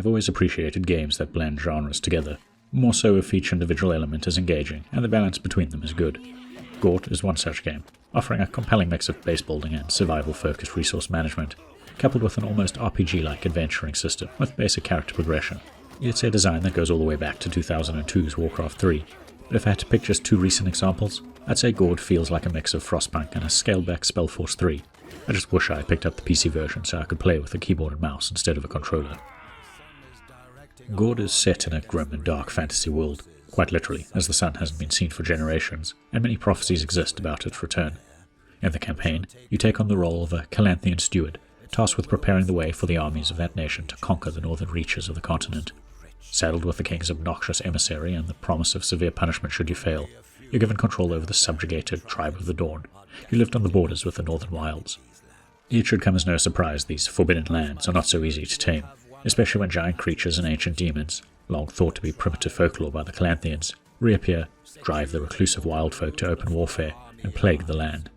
I've always appreciated games that blend genres together, more so if each individual element is engaging and the balance between them is good. Gord is one such game, offering a compelling mix of base building and survival-focused resource management, coupled with an almost RPG-like adventuring system with basic character progression. It's a design that goes all the way back to 2002's WarCraft III, but if I had to pick just two recent examples, I'd say Gord feels like a mix of Frostpunk and a scaled-back SpellForce 3. I just wish I picked up the PC version so I could play with a keyboard and mouse instead of a controller. Gord is set in a grim and dark fantasy world, quite literally, as the sun hasn't been seen for generations, and many prophecies exist about its return. In the campaign, you take on the role of a Calanthian steward, tasked with preparing the way for the armies of that nation to conquer the northern reaches of the continent. Saddled with the king's obnoxious emissary and the promise of severe punishment should you fail, you're given control over the subjugated Tribe of the Dawn, who lived on the borders with the northern wilds. It should come as no surprise these forbidden lands are not so easy to tame, especially when giant creatures and ancient demons, long thought to be primitive folklore by the Calanthians, reappear, drive the reclusive wild folk to open warfare, and plague the land.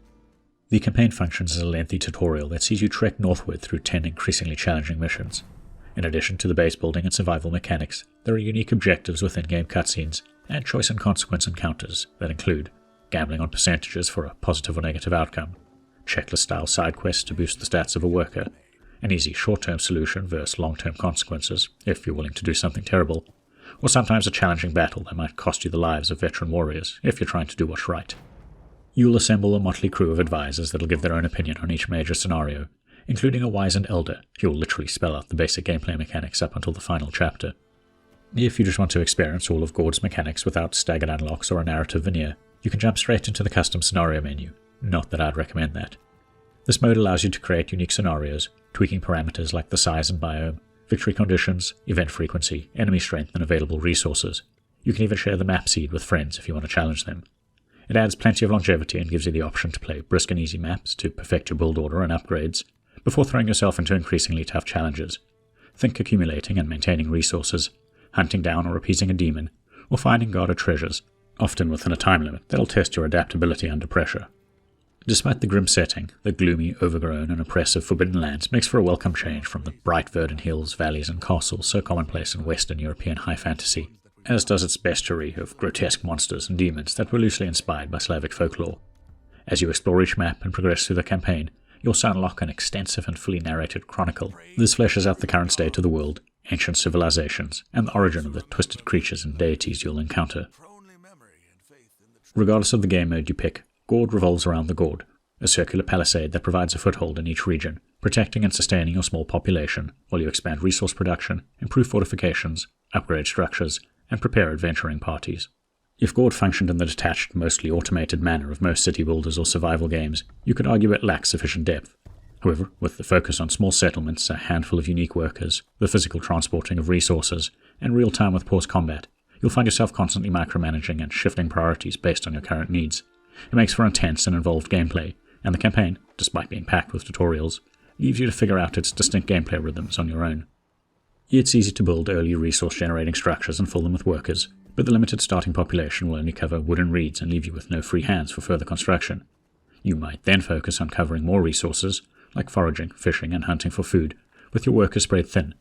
The campaign functions as a lengthy tutorial that sees you trek northward through 10 increasingly challenging missions. In addition to the base building and survival mechanics, there are unique objectives within game cutscenes, and choice and consequence encounters that include gambling on percentages for a positive or negative outcome, checklist-style side quests to boost the stats of a worker, an easy short-term solution versus long-term consequences, if you're willing to do something terrible, or sometimes a challenging battle that might cost you the lives of veteran warriors if you're trying to do what's right. You'll assemble a motley crew of advisors that'll give their own opinion on each major scenario, including a wizened elder who will literally spell out the basic gameplay mechanics up until the final chapter. If you just want to experience all of Gord's mechanics without staggered unlocks or a narrative veneer, you can jump straight into the custom scenario menu, not that I'd recommend that. This mode allows you to create unique scenarios, tweaking parameters like the size and biome, victory conditions, event frequency, enemy strength, and available resources. You can even share the map seed with friends if you want to challenge them. It adds plenty of longevity and gives you the option to play brisk and easy maps to perfect your build order and upgrades, before throwing yourself into increasingly tough challenges. Think accumulating and maintaining resources, hunting down or appeasing a demon, or finding guarded treasures, often within a time limit that'll test your adaptability under pressure. Despite the grim setting, the gloomy, overgrown, and oppressive Forbidden Lands makes for a welcome change from the bright verdant hills, valleys, and castles so commonplace in Western European high fantasy, as does its bestiary of grotesque monsters and demons that were loosely inspired by Slavic folklore. As you explore each map and progress through the campaign, you'll also unlock an extensive and fully narrated chronicle. This fleshes out the current state of the world, ancient civilizations, and the origin of the twisted creatures and deities you'll encounter. Regardless of the game mode you pick, Gord revolves around the Gord, a circular palisade that provides a foothold in each region, protecting and sustaining your small population while you expand resource production, improve fortifications, upgrade structures, and prepare adventuring parties. If Gord functioned in the detached, mostly automated manner of most city builders or survival games, you could argue it lacks sufficient depth. However, with the focus on small settlements, a handful of unique workers, the physical transporting of resources, and real-time with pause combat, you'll find yourself constantly micromanaging and shifting priorities based on your current needs. It makes for intense and involved gameplay, and the campaign, despite being packed with tutorials, leaves you to figure out its distinct gameplay rhythms on your own. It's easy to build early resource-generating structures and fill them with workers, but the limited starting population will only cover wooden reeds and leave you with no free hands for further construction. You might then focus on covering more resources, like foraging, fishing, and hunting for food, with your workers spread thin.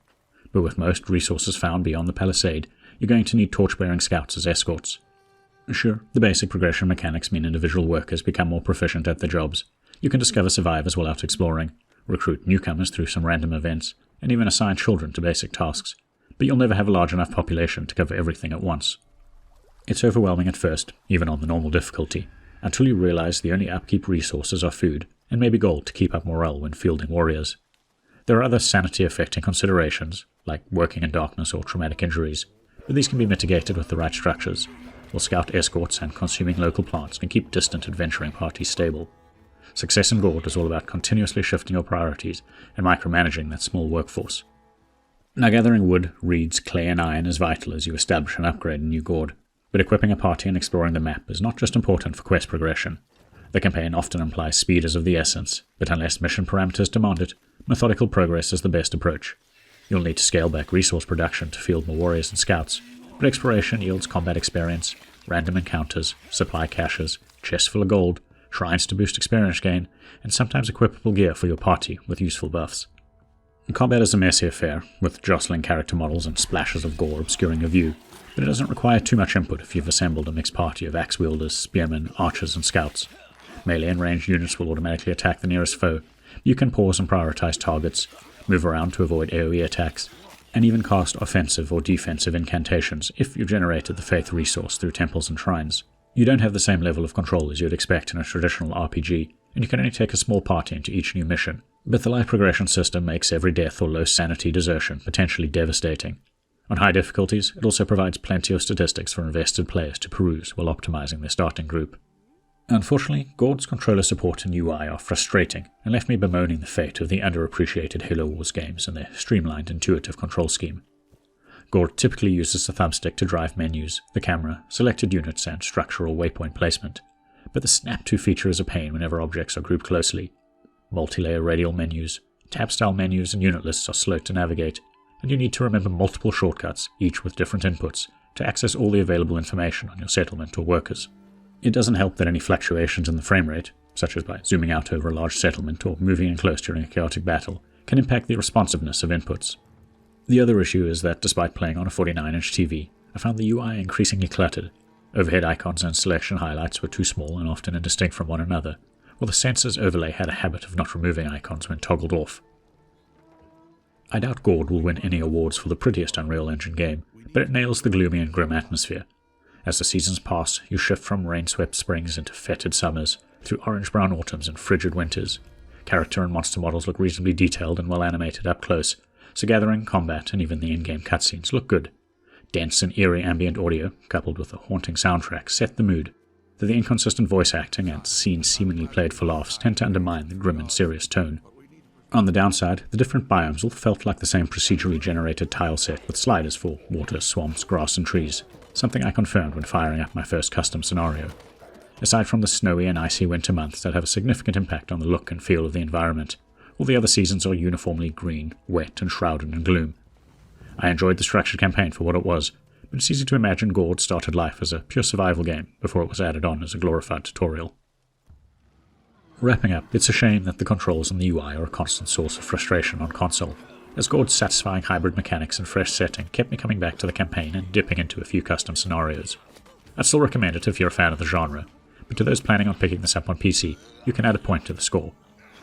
But with most resources found beyond the palisade, you're going to need torch-bearing scouts as escorts. Sure, the basic progression mechanics mean individual workers become more proficient at their jobs. You can discover survivors while out exploring, recruit newcomers through some random events, and even assign children to basic tasks, but you'll never have a large enough population to cover everything at once. It's overwhelming at first, even on the normal difficulty, until you realize the only upkeep resources are food, and maybe gold to keep up morale when fielding warriors. There are other sanity-affecting considerations, like working in darkness or traumatic injuries, but these can be mitigated with the right structures, while scout escorts and consuming local plants can keep distant adventuring parties stable. Success in Gord is all about continuously shifting your priorities and micromanaging that small workforce. Now, gathering wood, reeds, clay, and iron is vital as you establish and upgrade a new Gord, but equipping a party and exploring the map is not just important for quest progression. The campaign often implies speed is of the essence, but unless mission parameters demand it, methodical progress is the best approach. You'll need to scale back resource production to field more warriors and scouts, but exploration yields combat experience, random encounters, supply caches, chests full of gold, shrines to boost experience gain, and sometimes equipable gear for your party with useful buffs. Combat is a messy affair, with jostling character models and splashes of gore obscuring your view, but it doesn't require too much input if you've assembled a mixed party of axe wielders, spearmen, archers, and scouts. Melee and ranged units will automatically attack the nearest foe. You can pause and prioritize targets, move around to avoid AoE attacks, and even cast offensive or defensive incantations if you've generated the faith resource through temples and shrines. You don't have the same level of control as you'd expect in a traditional RPG, and you can only take a small party into each new mission, but the life progression system makes every death or low sanity desertion potentially devastating. On high difficulties, it also provides plenty of statistics for invested players to peruse while optimizing their starting group. Unfortunately, Gord's controller support and UI are frustrating, and left me bemoaning the fate of the underappreciated Halo Wars games and their streamlined, intuitive control scheme. Gord typically uses the thumbstick to drive menus, the camera, selected units, and structural waypoint placement, but the Snap to feature is a pain whenever objects are grouped closely. Multi-layer radial menus, tab-style menus, and unit lists are slow to navigate, and you need to remember multiple shortcuts, each with different inputs, to access all the available information on your settlement or workers. It doesn't help that any fluctuations in the frame rate, such as by zooming out over a large settlement or moving in close during a chaotic battle, can impact the responsiveness of inputs. The other issue is that despite playing on a 49-inch TV, I found the UI increasingly cluttered. Overhead icons and selection highlights were too small and often indistinct from one another, while the sensors overlay had a habit of not removing icons when toggled off. I doubt Gord will win any awards for the prettiest Unreal Engine game, but it nails the gloomy and grim atmosphere. As the seasons pass, you shift from rain-swept springs into fetid summers, through orange-brown autumns and frigid winters. Character and monster models look reasonably detailed and well animated up close, so gathering, combat, and even the in-game cutscenes look good. Dense and eerie ambient audio, coupled with a haunting soundtrack, set the mood, though the inconsistent voice acting and scenes seemingly played for laughs tend to undermine the grim and serious tone. On the downside, the different biomes all felt like the same procedurally generated tile set with sliders for water, swamps, grass, and trees, something I confirmed when firing up my first custom scenario. Aside from the snowy and icy winter months that have a significant impact on the look and feel of the environment, all the other seasons are uniformly green, wet, and shrouded in gloom. I enjoyed the structured campaign for what it was, but it's easy to imagine Gord started life as a pure survival game before it was added on as a glorified tutorial. Wrapping up, it's a shame that the controls and the UI are a constant source of frustration on console, as Gord's satisfying hybrid mechanics and fresh setting kept me coming back to the campaign and dipping into a few custom scenarios. I'd still recommend it if you're a fan of the genre, but to those planning on picking this up on PC, you can add a point to the score.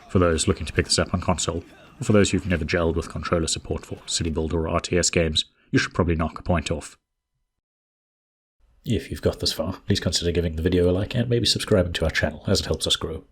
For those looking to pick this up on console, or for those who've never gelled with controller support for city builder or RTS games, you should probably knock a point off. If you've got this far, please consider giving the video a like and maybe subscribing to our channel, as it helps us grow.